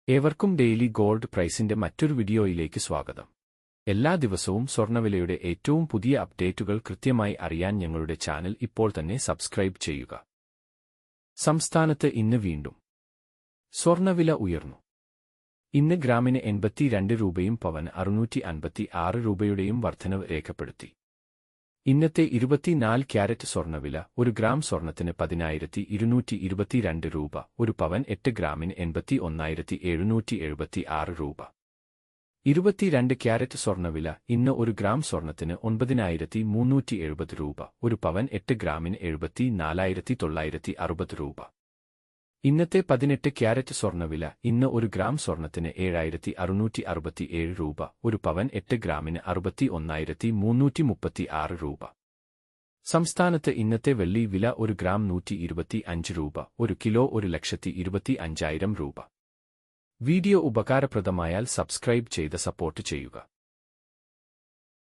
ഏവർക്കും daily gold പ്രൈസിന്റെ മറ്റൊരു വീഡിയോയിലേക്ക് സ്വാഗതം. എല്ലാ ദിവസവും സ്വർണ്ണവിലയുടെ ഏറ്റവും പുതിയ അപ്ഡേറ്റുകൾ കൃത്യമായി അറിയാൻ ഞങ്ങളുടെ ചാനൽ ഇപ്പോൾ തന്നെ സബ്സ്ക്രൈബ് ചെയ്യുക. സംസ്ഥാനത്ത് ഇന്ന് വീണ്ടും സ്വർണ്ണവില ഉയർന്നു. ഇന്ന് ഗ്രാമിന് 82 രൂപയും പവന് 656 രൂപയുടെയും വർധനവ് രേഖപ്പെടുത്തി. ഇന്നത്തെ 24 ക്യാരറ്റ് സ്വർണ്ണവില 1 ഗ്രാം സ്വർണ്ണത്തിന് 10,222 രൂപ, 1 പവൻ 8 ഗ്രാമിന് 81,776 രൂപ. 22 ക്യാരറ്റ് സ്വർണ്ണവില ഇന്ന് 1 ഗ്രാം സ്വർണ്ണത്തിന് 9,370 രൂപ, 1 പവൻ 8 ഗ്രാമിന് 74,960 രൂപ. ഇന്നത്തെ 18 ക്യാരറ്റ് സ്വർണ്ണവില ഇന്ന് 1 ഗ്രാം സ്വർണ്ണത്തിന് 7,667 രൂപ, 1 പവൻ 8 ഗ്രാമിന് 61,336 രൂപ. സംസ്ഥാനത്ത് ഇന്നത്തെ വെള്ളി വില 1 ഗ്രാം 125 രൂപ, 1 കിലോ 1,25,000 രൂപ. വീഡിയോ ഉപകാരപ്രദമായാൽ സബ്സ്ക്രൈബ് ചെയ്ത് സപ്പോർട്ട് ചെയ്യുക.